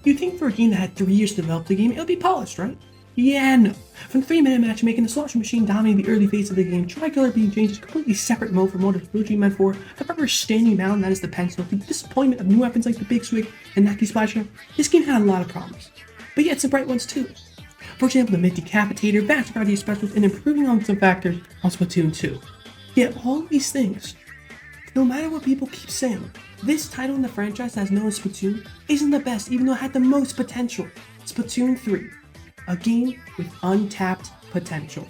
You'd think for a game that had 3 years to develop the game, it would be polished, right? Yeah, no. From the 3-minute matchmaking, the slot machine dominating the early phase of the game, tricolor being changed to a completely separate mode from what it was originally meant for, the proper standing mound that is the pencil, the disappointment of new weapons like the Big Swig and Naki Splasher, this game had a lot of problems. But yet some bright ones too. For example, the Mid-Decapitator, vast variety of specials, and improving on some factors on Splatoon 2. Yet all of these things, no matter what people keep saying, this title in the franchise as known as Splatoon isn't the best even though it had the most potential. Splatoon 3. A game with untapped potential.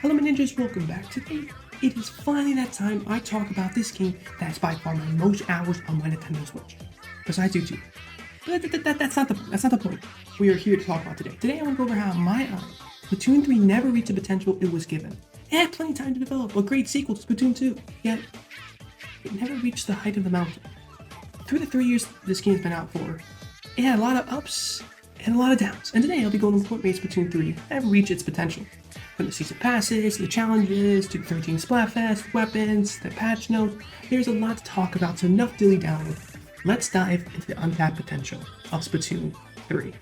Hello my ninjas, welcome back. Today, it is finally that time I talk about this game that is by far my most hours on my Nintendo Switch. Besides YouTube. But that's not the point we are here to talk about today. Today I want to go over how, in my eyes, Splatoon 3 never reached the potential it was given. It had plenty of time to develop a great sequel to Splatoon 2, yet it never reached the height of the mountain. Through the 3 years this game's been out for, it had a lot of ups and a lot of downs, and today I'll be going over what made Splatoon 3 never reach its potential. From the season passes, to the challenges, to 13 Splatfest, weapons, the patch notes, there's a lot to talk about, so enough dilly-dallying. Let's dive into the untapped potential of Splatoon 3.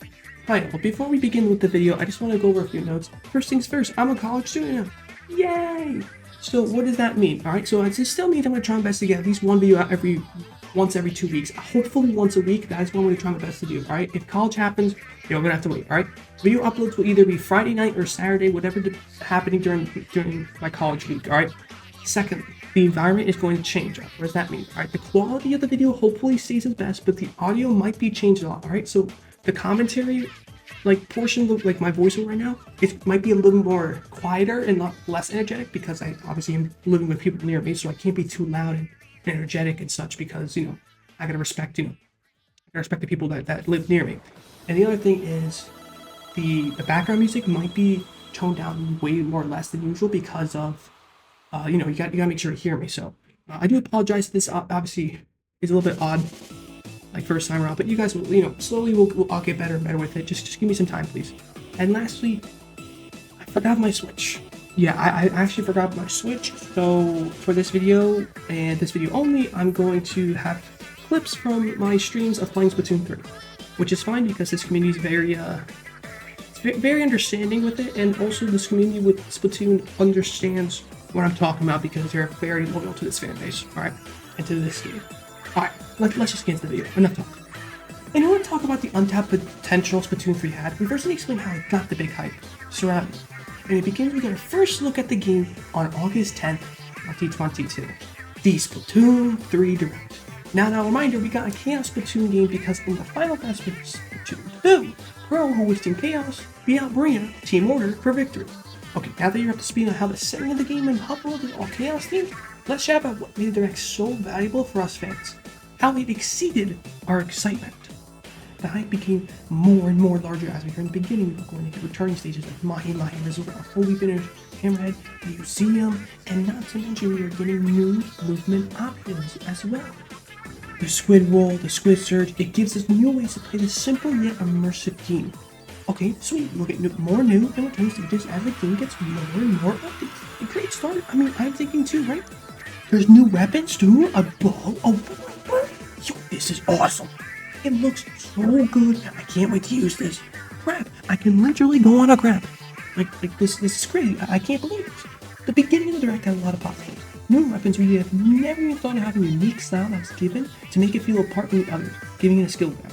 Alright, but before we begin with the video, I just want to go over a few notes. First things first, I'm a college student now. Yay! So what does that mean? Alright, so it still means I'm going to try my best to get at least one video out once every 2 weeks. Hopefully once a week. That is what I'm going to try my best to do. Alright, if college happens, you're going to have to wait. Alright, video uploads will either be Friday night or Saturday, whatever happening during my college week. Alright, secondly, the environment is going to change. What does that mean? Alright, the quality of the video hopefully stays as best, but the audio might be changed a lot. Alright, so the commentary portion of my voiceover right now, it might be a little more quieter and less energetic because I obviously am living with people near me, so I can't be too loud and energetic and such because I gotta respect I gotta respect the people that live near me. And the other thing is the background music might be toned down way more or less than usual because of you gotta make sure to hear me. So I do apologize. This obviously is a little bit odd. First time around, but you guys will, slowly I'll get better and better with it. Just give me some time, please. And lastly, I forgot my Switch. Yeah, I actually forgot my Switch. So for this video and this video only, I'm going to have clips from my streams of playing Splatoon 3, which is fine because this community is very understanding with it, and also this community with Splatoon understands what I'm talking about because they're very loyal to this fan base, all right, and to this game. Alright, let's just get into the video. Enough talk. In order to talk about the untapped potential Splatoon 3 had, we first need to explain how it got the big hype surrounding it. And it begins with our first look at the game on August 10th, 2022. The Splatoon 3 Direct. Now, reminder, we got a Chaos Splatoon game because in the final best of Splatoon 2, Pro, who was Team Chaos, beat out Maria, Team Order, for victory. Okay, now that you're up to speed on how the setting of the game and hub world is all Chaos themed, let's chat about what made the Direct so valuable for us fans. How it exceeded our excitement. The hype became more and more larger as we heard in the beginning. We were going to get returning stages like Mahi Resort, a fully finished Hammerhead Museum, and not to mention we are getting new movement options as well. The Squid Roll, the Squid Surge, it gives us new ways to play this simple yet immersive game. Okay, sweet, we'll get more new and returning stages as the game gets more and more updates. A great start. I mean, I'm thinking too, right? There's new weapons too, a bow, yo, this is awesome. It looks so good, I can't wait to use this. Crap, I can literally go on a crap. This is crazy, I can't believe this. The beginning of the Direct had a lot of positives. New weapons we have never even thought of having a unique style that was given to make it feel apart from the others, giving it a skill back.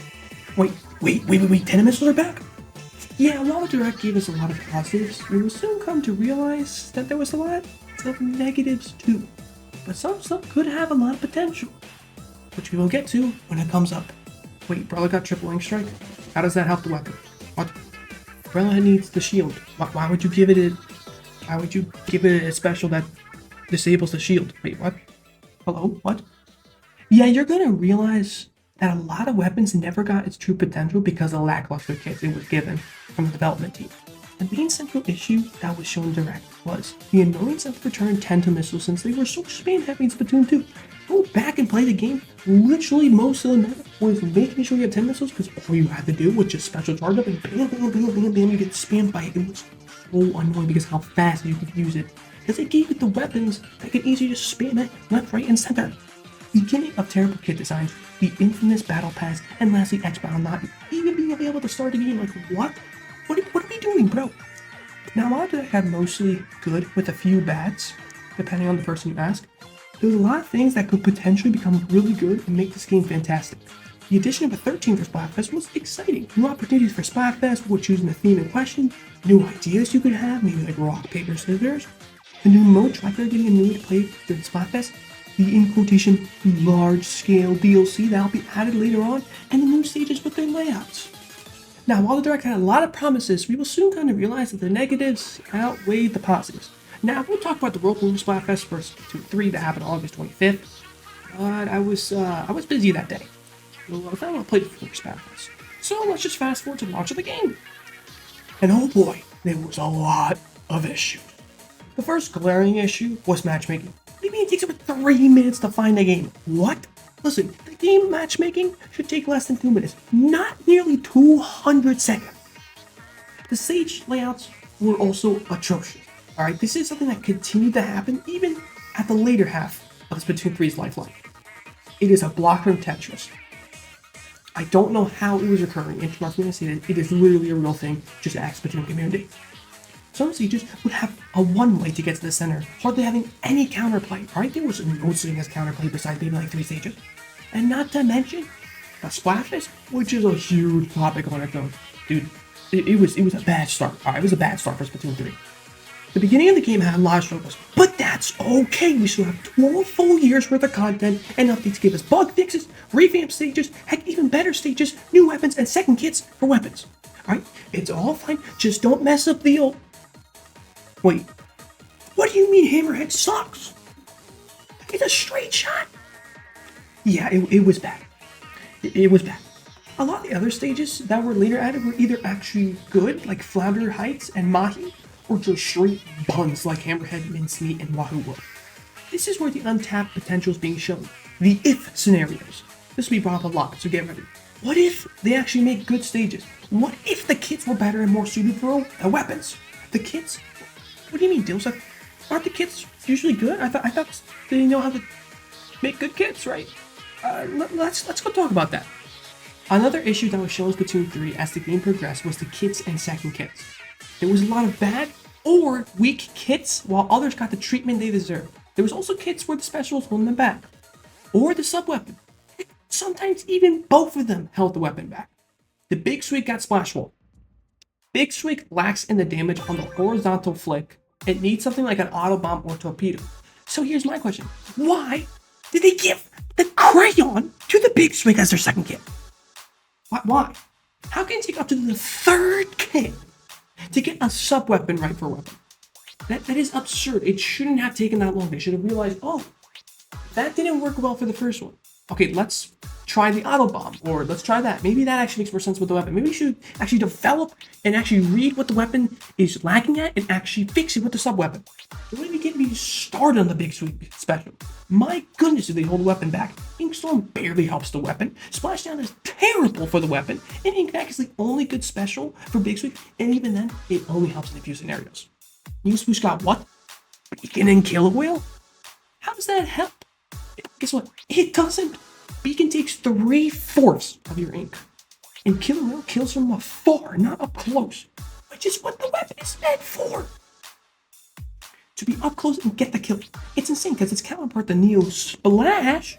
Wait, 10 missiles are back? Yeah, while the Direct gave us a lot of positives, we will soon come to realize that there was a lot of negatives too. But some stuff could have a lot of potential, which we will get to when it comes up. Wait, Brawler got triple wing strike? How does that help the weapon? What? Brawler needs the shield. Why would you give it a special that disables the shield? Wait, what? Hello? What? Yeah, you're gonna realize that a lot of weapons never got its true potential because of the lackluster kits it was given from the development team. The main central issue that was shown Direct was the annoyance of return 10 to missiles since they were so spam heavy in Splatoon 2. Go back and play the game, literally most of the night was making sure you have 10 missiles because all you had to do was just special charge up and bam, you get spammed by it. It was so annoying because how fast you could use it. Because it gave it the weapons that could easily just spam it left, right, and center. beginning of terrible kit designs, the infamous battle pass, and lastly X-Bound not even being available to start the game. Like, what? What are we doing, bro? Now, while I had mostly good with a few bads, depending on the person you ask, there's a lot of things that could potentially become really good and make this game fantastic. The addition of a 13 for Splatfest was exciting. New opportunities for Splatfest with choosing the theme in question, new ideas you could have, maybe like rock, paper, scissors. The new mode, Tricolor getting a new way to play during Splatfest, the in quotation large-scale DLC that will be added later on, and the new stages with their layouts. Now, while the Direct had a lot of promises, we will soon kind of realize that the negatives outweighed the positives. Now, we'll talk about the Whirlpool Splatfest first, Splatoon 3 that happened August 25th, but I was busy that day. So I thought I want to play before Splatfest. So let's just fast forward to the launch of the game. And oh boy, there was a lot of issues. The first glaring issue was matchmaking. What do you mean it takes over 3 minutes to find a game? What? Listen, the game matchmaking should take less than 2 minutes, not nearly 200 seconds. The stage layouts were also atrocious. Alright, this is something that continued to happen even at the later half of Splatoon 3's lifeline. It is a block room Tetris. I don't know how it was recurring, and trust me when I say that it is literally a real thing, just ask Splatoon community. Some stages would have a one-way to get to the center, hardly having any counterplay, alright? There was no such thing as counterplay besides maybe like 3 stages. And not to mention, the Splatfest, which is a huge topic on its own. Dude, it was a bad start, alright? It was a bad start for Splatoon 3. The beginning of the game had a lot of struggles, but that's okay. We still have 12 full years worth of content and updates give us bug fixes, revamped stages, heck, even better stages, new weapons, and second kits for weapons. Alright? It's all fine. Just don't mess up the old... Wait. What do you mean Hammerhead sucks? It's a straight shot. Yeah, it was bad. It was bad. A lot of the other stages that were later added were either actually good, like Flounder Heights and Mahi, or just straight buns like Hammerhead, Mincemeat, and Wahoo World. This is where the untapped potential is being shown. The if scenarios. This will be brought up a lot, so get ready. What if they actually make good stages? What if the kits were better and more suited for the weapons? The kits? What do you mean, Dilsa? Aren't the kits usually good? I thought they know how to make good kits, right? Let's go talk about that. Another issue that was shown in Splatoon 3 as the game progressed was the kits and second kits. There was a lot of bad or weak kits, while others got the treatment they deserved. There was also kits where the special was holding them back, or the sub-weapon. Sometimes even both of them held the weapon back. The Big Swig got Splash Wall. Big Swig lacks in the damage on the horizontal flick. It needs something like an auto bomb or torpedo. So here's my question. Why did they give the Crayon to the Big Swig as their second kit? Why? How can it take up to the third kit to get a sub-weapon right for a weapon? That is absurd. It shouldn't have taken that long. They should have realized, oh, that didn't work well for the first one. Okay, let's try the auto bomb, or let's try that. Maybe that actually makes more sense with the weapon. Maybe we should actually develop and actually read what the weapon is lacking at and actually fix it with the sub-weapon. Don't even get me started on the Big Sweep special. My goodness, do they hold the weapon back. Inkstorm barely helps the weapon. Splashdown is terrible for the weapon. And Inkback is the only good special for Big Sweep, and even then, it only helps in a few scenarios. New Swoosh got what? Beacon and Killer Whale? How does that help? Guess what? It doesn't. Beacon takes 3/4 of your ink. And Killer Whale kills from afar, not up close. Which is what the weapon is meant for. To be up close and get the kill. It's insane because its counterpart, the Neo Splash,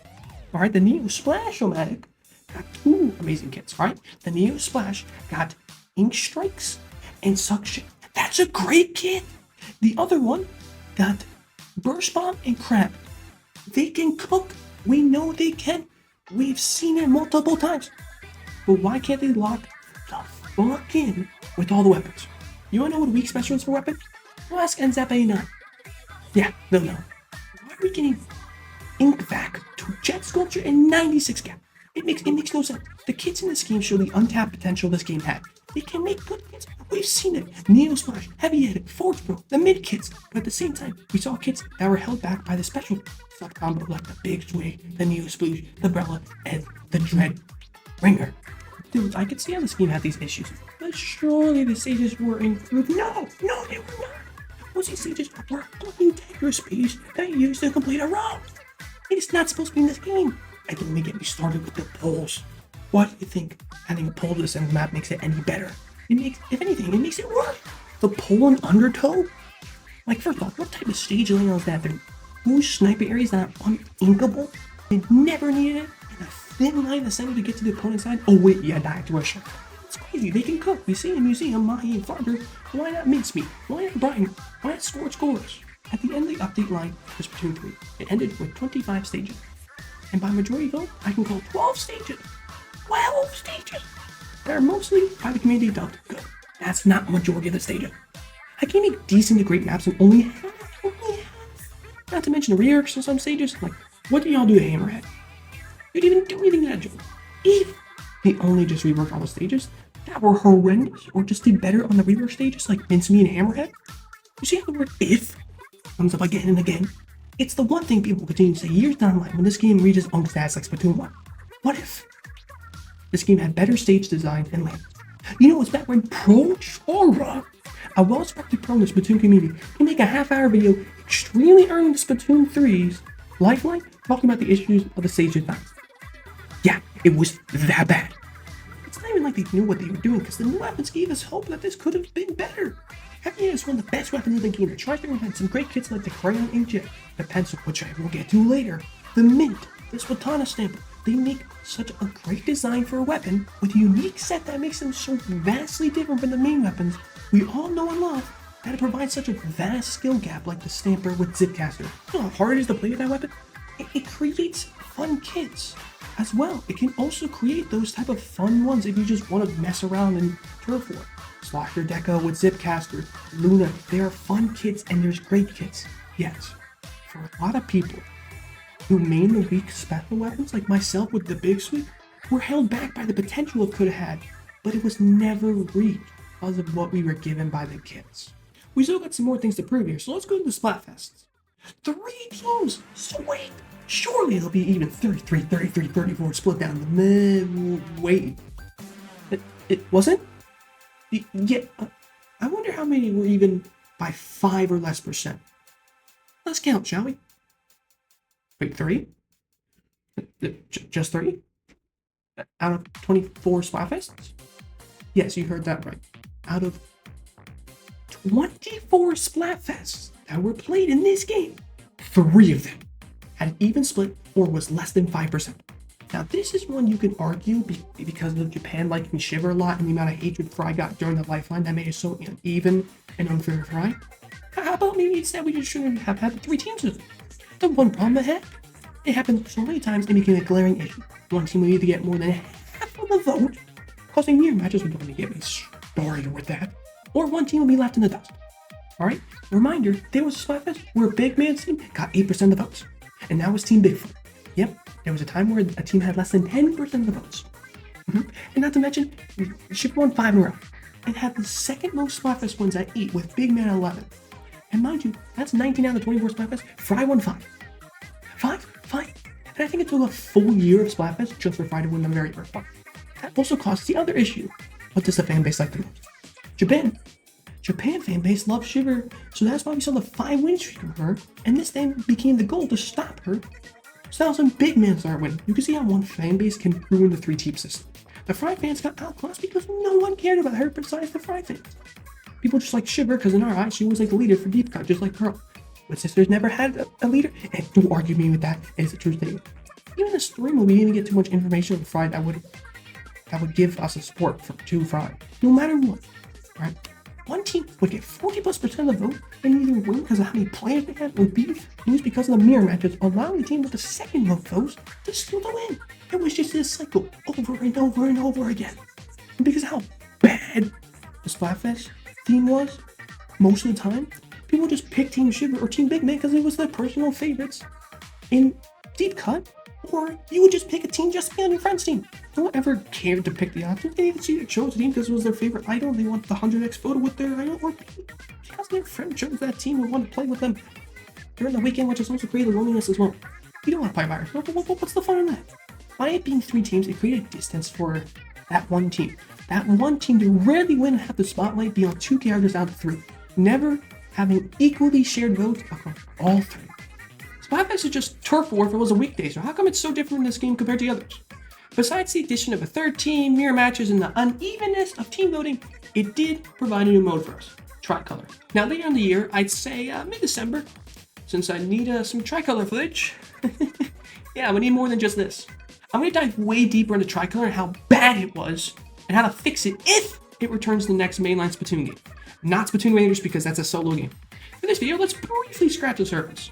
alright, the Neo Splash-O-Matic, got 2 amazing kits, alright? The Neo Splash got Ink Strikes and Suction. That's a great kit. The other one got Burst Bomb and Crab. They can cook. We know they can. We've seen it multiple times. But why can't they lock the fuck in with all the weapons? You wanna know what weak special is for weapon? Well, ask NZAP89. Yeah, they'll know. Why are we getting Inkvac to Jet Sculpture and 96 cap? It makes no sense. The kits in this game show the untapped potential this game had. They can make good kits. We've seen it. Neo Splash, Heavy Edit, Forge Pro, the mid kits. But at the same time, we saw kits that were held back by the special sub combo like the Big Swig, the Neo Sploosh, the Brella, and the Dread Ringer. Dude, I could see how this game had these issues. But surely the stages were improved. No, they were not. Most of these stages were fucking Tetris speeds that you used to complete a round. It is not supposed to be in this game. And don't even get me started with the polls. Why do you think having a poll to the center of the map makes it any better? It makes, if anything, it makes it worse. The poll and undertow? Like, first off, what type of stage layout is that? There are sniper areas that are uninkable. They never needed it. And a thin line in the center to get to the opponent's side. Oh wait, yeah, died to a shot. It's crazy. They can cook. We see in the museum, Mahi and Farber. Why not mincemeat? Why not brine? Why not score scores? At the end of the update line for Splatoon 3, it ended with 25 stages. And by majority vote, I can call 12 stages. 12 stages! That are mostly by the community dubbed good. That's not majority of the stages. I can make decent to great maps and only half. Not to mention the reworks in some stages. Like, what do y'all do to Hammerhead? You didn't even do anything to that joke. If they only just reworked all the stages that were horrendous, or just did better on the rework stages like mincemeat and Hammerhead. You see how the word if comes up again and again? It's the one thing people continue to say years down the line when this game reaches status like Splatoon 1. What if this game had better stage design and land? You know, it's back when Pro Chora, a well-respected pro in the Splatoon community, can make a half-hour video extremely early in the Splatoon 3's lifeline talking about the issues of the stage design. Yeah, it was that bad. It's not even like they knew what they were doing, because the new weapons gave us hope that this could have been better. Heavy is one of the best weapons in the game. The Tri-Finger had some great kits like the Crayon Inkjet, the pencil, which I will get to later, the Mint, the Splatana Stamper. They make such a great design for a weapon with a unique set that makes them so vastly different from the main weapons we all know and love, that it provides such a vast skill gap like the Stamper with Zipcaster. You know how hard it is to play with that weapon? It creates fun kits as well. It can also create those type of fun ones if you just want to mess around in Turf War. Slosher Deco with Zipcaster, Luna, they are fun kits and there's great kits. Yes, for a lot of people who main the weak special weapons like myself with the Big Sweep, were held back by the potential it could have had, but it was never reached because of what we were given by the kits. We still got some more things to prove here, so let's go to the Splatfests. 3 teams, sweet! Surely it'll be even 33, 33, 34 split down the middle. Wait, it wasn't? Yeah, I wonder how many were even by 5 or less percent. Let's count, shall we? Wait, 3? Just 3? Out of 24 Splatfests? Yes, you heard that right. Out of 24 Splatfests that were played in this game, 3 of them had an even split or was less than 5%. Now, this is one you can argue because of Japan liking Shiver a lot and the amount of hatred Fry got during the Lifeline that made it so uneven and unfair for Fry. How about maybe instead we just shouldn't have had 3 teams with it? The one problem I had, it happened so many times it became a glaring issue. One team would either get more than half of the vote, causing near matches. We don't need to get me started with that, or one team would be left in the dust. Alright, reminder, there was a Splatfest where a big man's team got 8% of the votes, and that was Team Bigfoot. Yep, there was a time where a team had less than 10% of the votes. And not to mention, Shiver won 5 in a row, and had the second most Splatfest wins at 8 with Big Man at 11. And mind you, that's 19 out of the 24 Splatfest. Fry won 5. 5? And I think it took a full year of Splatfest just for Fry to win the very first one. That also caused the other issue. What does the fan base like the most? Japan fan base loves Shiver, so that's why we saw the 5-win streak of her, and this then became the goal to stop her. So that was when big man started winning. You can see how one fan base can ruin the 3-team system. The Fry fans got outclassed because no one cared about her besides the Fry fans. People just like Shiver because in our eyes she was like the leader for Deep Cut, just like Pearl. But Sisters never had a leader, and don't argue me with that, it is a true statement. Even the story movie didn't get too much information on Fry that would give us a support to Fry, no matter what. Right? One team would get 40+% of the vote and either win because of how many players they had, or lose because of the mirror matches, allowing the team with the second most votes to still win. It was just this cycle over and over and over again. And because of how bad the Splatfest theme was, most of the time, people just picked Team Shiver or Team Big Man because it was their personal favorites in Deep Cut, or you would just pick a team just to be on your friend's team. No one ever cared to pick the options. They didn't see their chose team because it was their favorite idol. They want the 100x photo with their idol, or because their friend chose that team and wanted to play with them during the weekend, which is also created loneliness as well. You don't want to play by yourself. What's the fun in that? By it being 3 teams, it created distance for that one team. That one team to rarely win and have the spotlight be on 2 characters out of 3. Never having equally shared votes across all 3. Splatfest is just turf war if it was a weekday, so how come it's so different in this game compared to the others? Besides the addition of a third team, mirror matches, and the unevenness of team voting, it did provide a new mode for us, Tricolor. Now later in the year, I'd say mid-December, since I need some Tricolor footage. Yeah, we need more than just this. I'm going to dive way deeper into Tricolor and how bad it was, and how to fix it if it returns the next mainline Splatoon game. Not Splatoon Raiders because that's a solo game. For this video, let's briefly scratch the surface.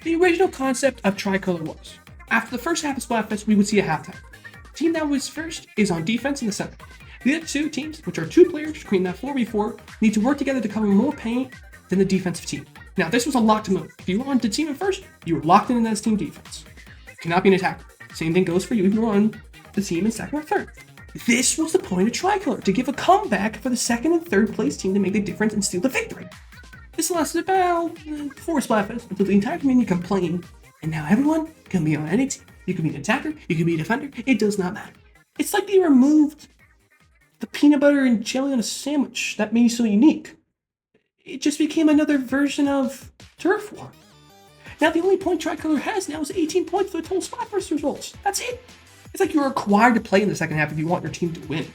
The original concept of Tricolor was, after the first half of Splatfest, we would see a halftime. The team that was first is on defense in the center. The other two teams, which are two players between that 4v4, need to work together to cover more paint than the defensive team. Now, this was a locked move. If you were on the team at first, you were locked in as team defense. You cannot be an attacker. Same thing goes for you if you were on the team in second or third. This was the point of Tricolor, to give a comeback for the second and third place team to make the difference and steal the victory. This lasted about 4 Splatfests until the entire community complained, and now everyone can be on any team. You can be an attacker, you can be a defender, it does not matter. It's like they removed the peanut butter and jelly on a sandwich that made you so unique. It just became another version of Turf War. Now the only point Tricolor has now is 18 points for the total Splatfest results. That's it. It's like you're required to play in the second half if you want your team to win.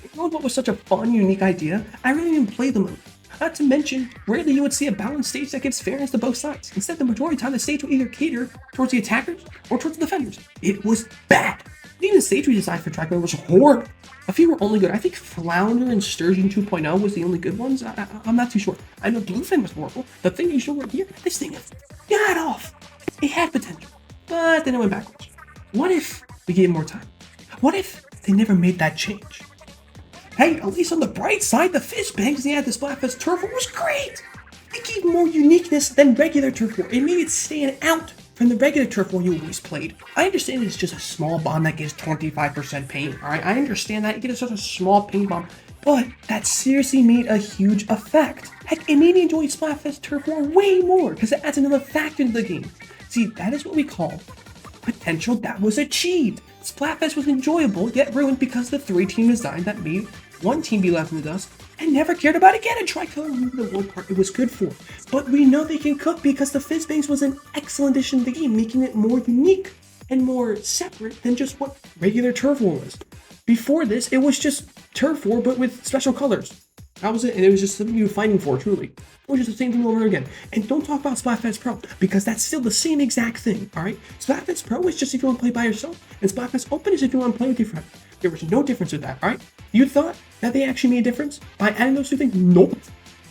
You know what was such a fun, unique idea? I really didn't play the mode. Not to mention, rarely you would see a balanced stage that gives fairness to both sides. Instead, the majority of the time, the stage would either cater towards the attackers or towards the defenders. It was bad. Even the stage we designed for Tricolor was horrible. A few were only good. I think Flounder and Sturgeon 2.0 was the only good ones. I'm not too sure. I know Bluefin was horrible. The thing you show right here, this thing is god off. It had potential, but then it went backwards. What if we gave it more time? What if they never made that change? Hey, at least on the bright side, the fish bangs they had the Splatfest Turf War was great! It gave more uniqueness than regular Turf War. It made it stand out from the regular Turf War you always played. I understand it's just a small bomb that gives 25% paint, alright? I understand that. You get such a small paint bomb, but that seriously made a huge effect. Heck, it made me enjoy Splatfest Turf War way more, because it adds another factor to the game. See, that is what we call potential that was achieved. Splatfest was enjoyable, yet ruined because of the 3-team design that made one team be left in the dust and never cared about it again. And Tricolor removed the one part it was good for. But we know they can cook because the Fizzbangs was an excellent addition to the game, making it more unique and more separate than just what regular Turf War was. Before this, it was just Turf War, but with special colors. That was it, and it was just something you were fighting for, truly. It was just the same thing over again. And don't talk about Splatfest Pro, because that's still the same exact thing, alright? Splatfest Pro is just if you want to play by yourself, and Splatfest Open is if you want to play with your friend. There was no difference with that, alright? You thought that they actually made a difference by adding those two things? Nope.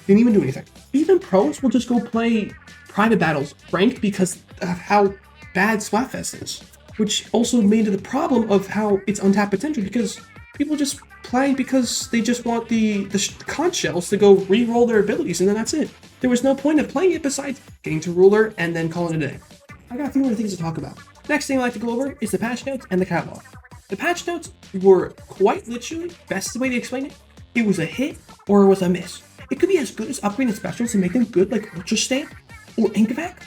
Didn't even do anything. Even pros will just go play private battles ranked because of how bad Splatfest is. Which also made it the problem of how it's untapped potential, because people just play because they just want the conch shells to go re-roll their abilities, and then that's it. There was no point of playing it besides getting to ruler and then calling it a day. I got a few more things to talk about. Next thing I'd like to go over is the patch notes and the catalog. The patch notes were quite literally, best way to explain it, it was a hit or it was a miss. It could be as good as upgrading specials to make them good like Ultra Stamp or Inkvac.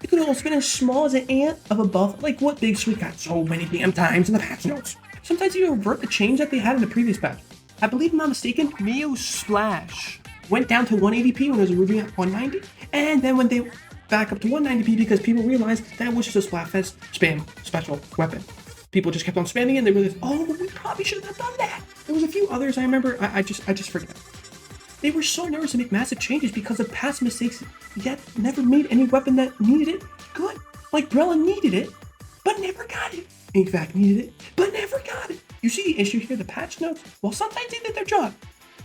It could also been as small as an ant of a buff like what Big Sweet got so many damn times in the patch notes. Sometimes you revert the change that they had in the previous patch. I believe I'm not mistaken, Mio Splash went down to 180p when it was originally at 190, and then when they back up to 190p because people realized that was just a Splatfest spam special weapon. People just kept on spamming it and they realized, oh, we probably shouldn't have done that. There was a few others I remember, I just forget. They were so nervous to make massive changes because of past mistakes, yet never made any weapon that needed it good. Like Brella needed it, but never got it. Inkvac needed it, but never got it. You see the issue here, the patch notes? Well, sometimes they did their job.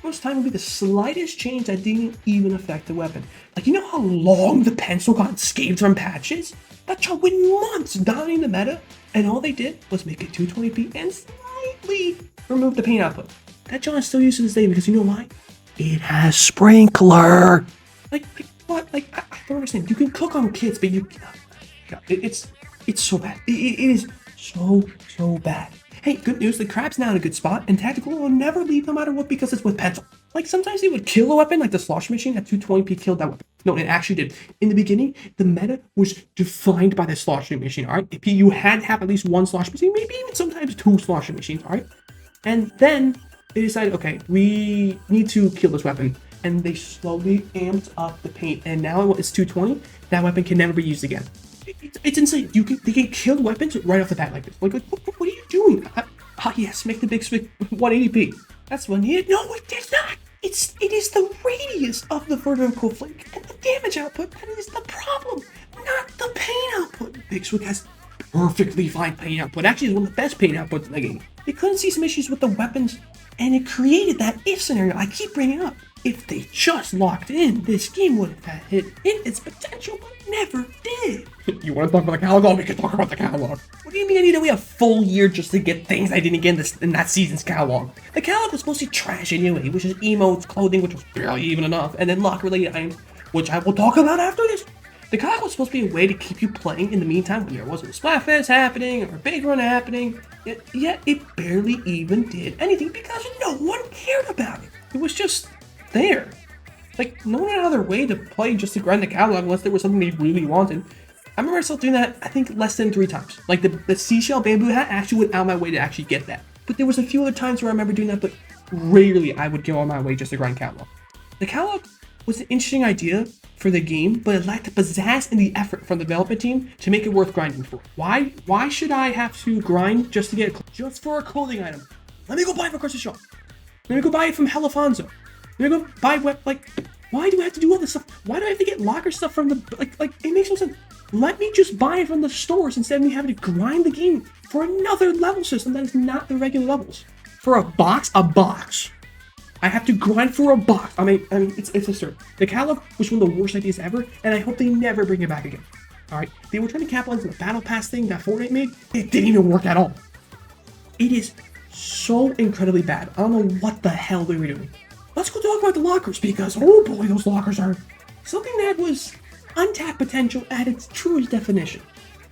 Most of the time it would be the slightest change that didn't even affect the weapon. Like, you know how long the pencil got scathed from patches? That job went months dominating the meta, and all they did was make it 220p and slightly remove the paint output. That John is still used to this day because you know why? It has sprinkler. Like what? Like, I don't understand. You can cook on kids, but you it's so bad. It is so bad. Hey, good news, the crab's now in a good spot, and tactical will never leave no matter what because it's with pencil. Like, sometimes they would kill a weapon, like the slosh machine at 220p killed that weapon. No, it actually did. In the beginning, the meta was defined by the sloshing machine, alright? If you had to have at least one slosh machine, maybe even sometimes two sloshing machines, alright? And then they decided, okay, we need to kill this weapon. And they slowly amped up the paint, and now it's 220, that weapon can never be used again. It's insane. They can kill weapons right off the bat like this. Like what are you doing? Yes, make the big switch 180p. That's what needed. No, it did not. It is the radius of the vertical flick and the damage output that is the problem, not the pain output. Big Swig has perfectly fine pain output. Actually, it's one of the best pain outputs in the game. They couldn't see some issues with the weapons, and it created that if scenario I keep bringing up. If they just locked in, this game would have hit its potential, but never did. You want to talk about the catalog? We can talk about the catalog. What do you mean I need to wait a full year just to get things I didn't get in that season's catalog? The catalog was supposed to be trash anyway, which is emotes, clothing, which was barely even enough, and then lock-related items, which I will talk about after this. The catalog was supposed to be a way to keep you playing in the meantime when there wasn't a Splatfest happening or a big run happening, yet it barely even did anything because no one cared about it. It was just there. Like, no one had their way to play just to grind the catalog unless there was something they really wanted. I remember myself doing that, I think, less than 3 times. Like, the seashell bamboo hat actually went out of my way to actually get that. But there was a few other times where I remember doing that, but rarely I would go on my way just to grind catalog. The catalog was an interesting idea for the game, but it lacked the pizzazz and the effort from the development team to make it worth grinding for. Why should I have to grind just to get just for a clothing item? Let me go buy it from across the shop. Let me go buy it from Helifonso. Let me go buy why do I have to do all this stuff? Why do I have to get locker stuff from the like it makes no sense. Let me just buy it from the stores instead of me having to grind the game for another level system that is not the regular levels. For a box. I have to grind for a box. I mean, it's absurd. The catalog was one of the worst ideas ever, and I hope they never bring it back again. Alright? They were trying to capitalize on the battle pass thing that Fortnite made. It didn't even work at all. It is so incredibly bad. I don't know what the hell they were doing. Let's go talk about the lockers because, oh boy, those lockers are something that was untapped potential at its truest definition.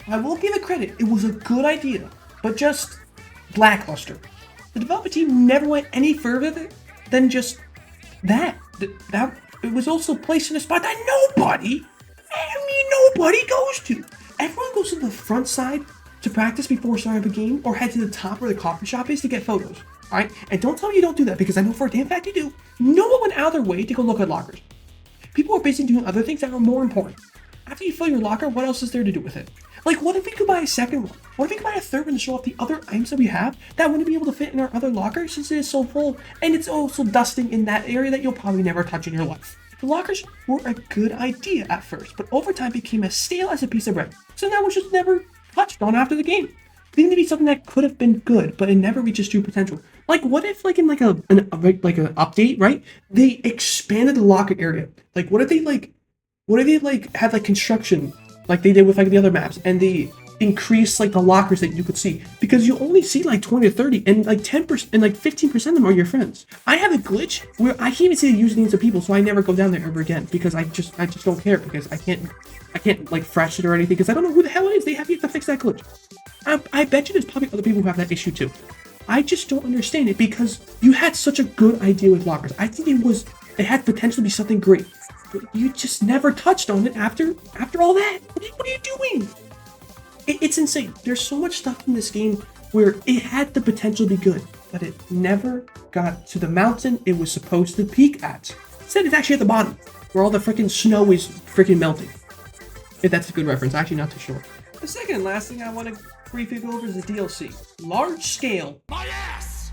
I will give it credit, it was a good idea, but just lackluster. The development team never went any further than just that. It was also placed in a spot that nobody goes to. Everyone goes to the front side to practice before starting up a game or head to the top where the coffee shop is to get photos. Alright? And don't tell me you don't do that because I know for a damn fact you do. No one went out of their way to go look at lockers. People are busy doing other things that are more important. After you fill your locker, what else is there to do with it? Like, what if we could buy a second one? What if we could buy a third one to show off the other items that we have that wouldn't be able to fit in our other locker since it is so full and it's also dusting in that area that you'll probably never touch in your life? The lockers were a good idea at first, but over time became as stale as a piece of bread. So that was just never touched on after the game. It needed to be something that could have been good, but it never reaches true potential. Like, what if, like, in an update, right? They expanded the locker area. Like, what if they had like construction, like they did with like the other maps, and they increase like the lockers that you could see because you only see like 20 or 30, and like 10% and like 15% of them are your friends. I have a glitch where I can't even see the usernames of people, so I never go down there ever again because I just don't care because I can't like fresh it or anything because I don't know who the hell it is. They have to fix that glitch. I bet you there's probably other people who have that issue too. I just don't understand it because you had such a good idea with lockers. I think it had potential to be something great, but you just never touched on it after all that. What are you doing? It's insane. There's so much stuff in this game where it had the potential to be good, but it never got to the mountain it was supposed to peak at. Instead, it's actually at the bottom, where all the freaking snow is freaking melting. If that's a good reference, actually not too sure. The second and last thing I want to briefly go over is the DLC. Large scale. My ass!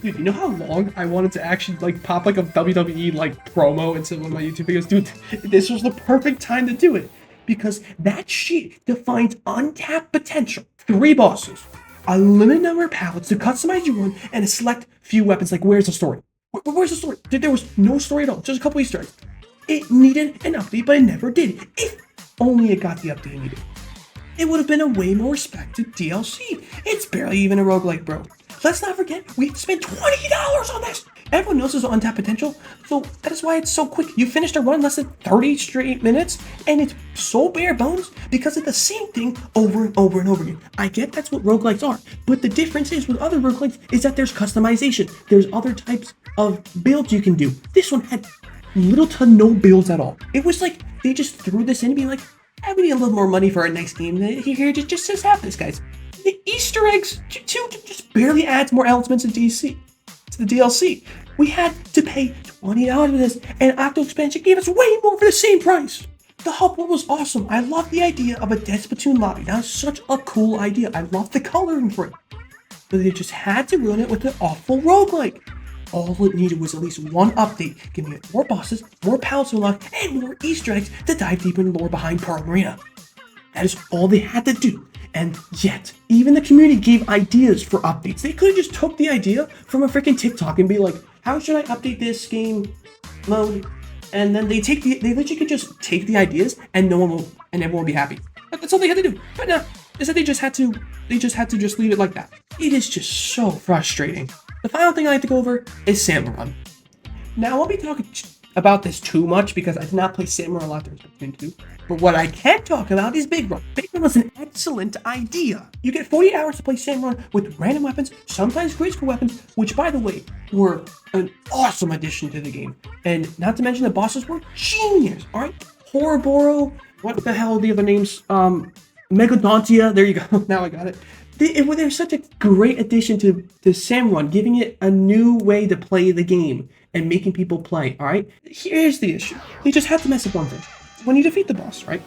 Dude, you know how long I wanted to actually like pop like a WWE like promo into one of my YouTube videos? Dude, this was the perfect time to do it. Because that shit defines untapped potential. 3 bosses, a limited number of palettes to customize your one, and a select few weapons. Like, where's the story? Where's the story? There was no story at all. Just a couple Easter eggs. It needed an update, but it never did. If only it got the update it needed. It would have been a way more respected DLC. It's barely even a roguelike, bro. Let's not forget, we spent $20 on this. Everyone knows there's untapped potential, so that is why it's so quick. You finished a run in less than 30 straight minutes, and it's so bare bones because it's the same thing over and over and over again. I get that's what roguelikes are, but the difference is with other roguelikes is that there's customization. There's other types of builds you can do. This one had little to no builds at all. It was like they just threw this in and being like, we need a little more money for our next game. Here, just have this, guys. The Easter eggs just barely adds more elements to the DLC. We had to pay $20 for this, and Octo Expansion gave us way more for the same price. The hub world was awesome. I love the idea of a Dead Splatoon lobby. That was such a cool idea. I love the coloring for it. But they just had to ruin it with an awful roguelike. All it needed was at least one update, giving it more bosses, more pals to unlock, and more Easter eggs to dive deeper in the lore behind Pearl Marina. That is all they had to do. And yet, even the community gave ideas for updates. They could have just took the idea from a freaking TikTok and be like, how should I update this game mode? And then they literally could just take the ideas and everyone will be happy. That's all they had to do. But no, is that they just had to just leave it like that. It is just so frustrating. The final thing I like to go over is Salmon Run. Now, I won't be talking about this too much because I did not play Salmon Run a lot during Splatoon 2. But what I can talk about is Big Run. Big Run was an excellent idea. You get 40 hours to play Salmon Run with random weapons, sometimes great skill weapons, which, by the way, were an awesome addition to the game. And not to mention the bosses were genius, all right? Horriboro, what the hell are the other names? Megadontia, there you go, now I got it. They're such a great addition to Salmon Run, giving it a new way to play the game and making people play, all right? Here's the issue. They just have to mess up one thing. When you defeat the boss, right,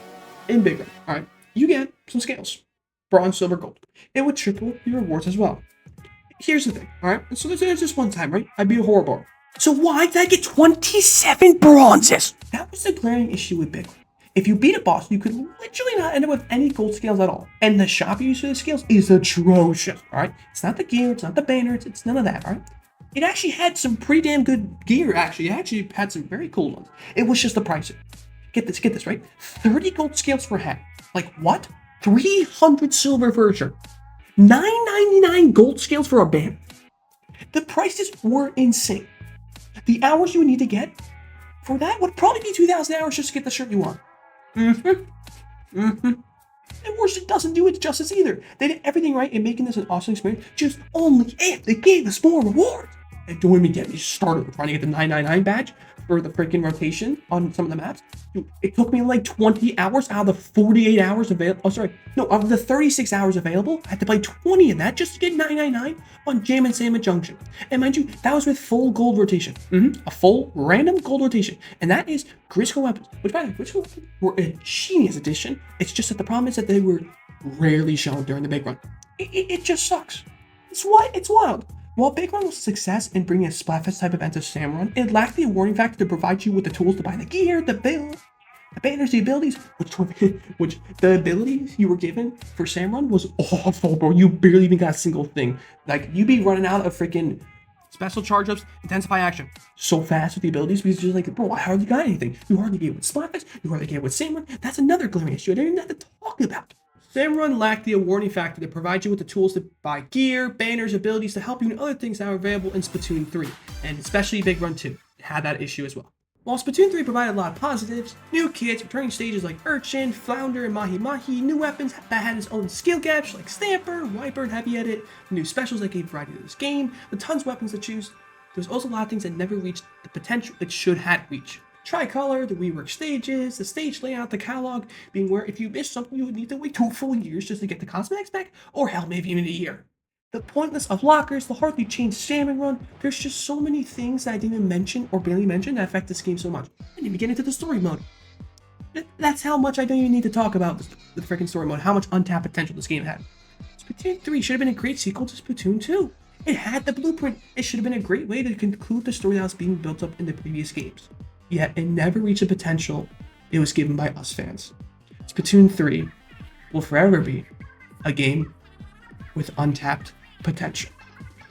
in Big Run, all right, you get some scales. Bronze, silver, gold. It would triple your rewards as well. Here's the thing, all right? So there's this one time, right? I beat a Horriboro. So why did I get 27 bronzes? That was the glaring issue with Big Run. If you beat a boss, you could literally not end up with any gold scales at all. And the shop you use for the scales is atrocious, all right? It's not the gear, it's not the banners, it's none of that, all right? It actually had some pretty damn good gear, actually. It actually had some very cool ones. It was just the pricing. Get this, right? 30 gold scales for a hat. Like what? 300 silver for a shirt. 9.99 gold scales for a banner. The prices were insane. The hours you would need to get for that would probably be 2,000 hours just to get the shirt you want. And worse, it doesn't do it justice either. They did everything right in making this an awesome experience, just only if they gave us more rewards. And don't even get me started with trying to get the 999 badge for the freaking rotation on some of the maps. Dude, it took me like 20 hours out of the 48 hours available. Oh, sorry. No, of the 36 hours available, I had to play 20 of that just to get 999 on Jam and Salmon Junction. And mind you, that was with full gold rotation. A full random gold rotation. And that is Grisco weapons, which by the way, Grisco weapons were a genius addition. It's just that the problem is that they were rarely shown during the Big Run. It just sucks. It's wild. While Big Run was a success in bringing a Splatfest type event to Salmon Run, it lacked the awarding factor to provide you with the tools to buy the gear, the build, the banners, the abilities, which the abilities you were given for Salmon Run was awful, bro. You barely even got a single thing. Like, you'd be running out of freaking special charge-ups, intensify action so fast with the abilities because you're like, bro, I hardly got anything. You hardly get it with Splatfest, you hardly get it with Salmon Run. That's another glaring issue I don't even have to talk about. Salmon Run lacked the awarding factor to provide you with the tools to buy gear, banners, abilities to help you in other things that are available in Splatoon 3, and especially Big Run 2. It had that issue as well. While Splatoon 3 provided a lot of positives, new kits, returning stages like Urchin, Flounder, and Mahi Mahi, new weapons that had its own skill gaps like Stamper, Wiper, and Heavy Edit, new specials that gave variety to this game, with tons of weapons to choose, there was also a lot of things that never reached the potential it should have reached. Tricolor, the rework stages, the stage layout, the catalog, being where if you missed something you would need to wait 2 full years just to get the cosmetics back, or hell, maybe even a year. The pointless of lockers, the hardly changed Salmon Run, there's just so many things that I didn't even mention or barely mention that affect this game so much. I didn't even get into the story mode. That's how much I don't even need to talk about the freaking story mode, how much untapped potential this game had. Splatoon 3 should have been a great sequel to Splatoon 2. It had the blueprint. It should have been a great way to conclude the story that was being built up in the previous games. Yet it never reached the potential it was given by us fans. Splatoon 3 will forever be a game with untapped potential.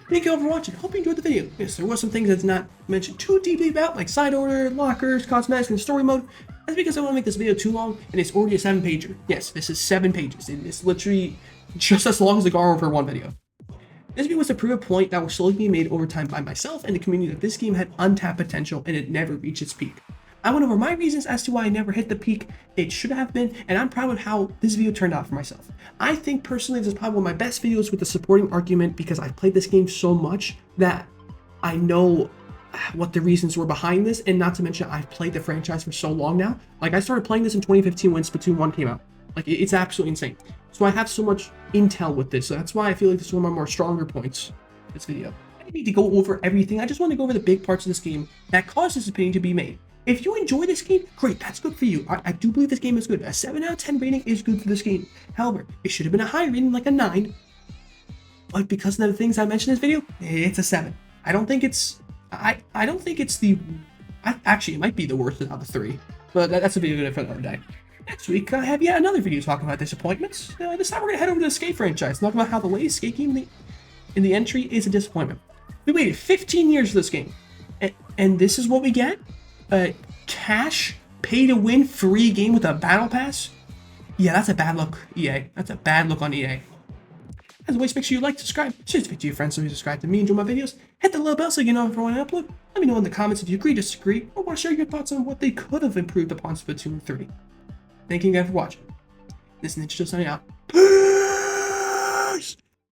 Thank you all for watching. Hope you enjoyed the video. Yes, there was some things that's not mentioned too deeply about, like side order, lockers, cosmetics, and story mode. That's because I want to make this video too long, and it's already a 7-pager. Yes, this is 7 pages. It is literally just as long as the Gar over one video. This video was to prove a point that was slowly being made over time by myself and the community that this game had untapped potential and it never reached its peak. I went over my reasons as to why I never hit the peak it should have been, and I'm proud of how this video turned out for myself. I think personally this is probably one of my best videos with the supporting argument because I've played this game so much that I know what the reasons were behind this, and not to mention I've played the franchise for so long now. Like, I started playing this in 2015 when Splatoon 1 came out. Like, it's absolutely insane. So I have so much intel with this, so that's why I feel like this is one of my more stronger points in this video. I didn't need to go over everything, I just want to go over the big parts of this game that caused this opinion to be made. If you enjoy this game, great, that's good for you. I do believe this game is good. A 7 out of 10 rating is good for this game. However, it should have been a higher rating, like a 9. But because of the things I mentioned in this video, it's a 7. I don't think it's... I don't think it's the... actually, it might be the worst out of the 3. But that's a video for another day. Next week, I have yet another video talking about disappointments. This time we're going to head over to the Skate franchise, talking about how the latest Skate game in the entry is a disappointment. We waited 15 years for this game. And this is what we get? A cash, pay-to-win, free game with a battle pass? Yeah, that's a bad look, EA. That's a bad look on EA. As always, make sure you like, subscribe, share this video to your friends so you subscribe to me, enjoy my videos, hit the little bell so you know if I want to upload. Let me know in the comments if you agree, disagree, or want to share your thoughts on what they could have improved upon Splatoon 3. Thank you again for watching. This is Ninja signing out.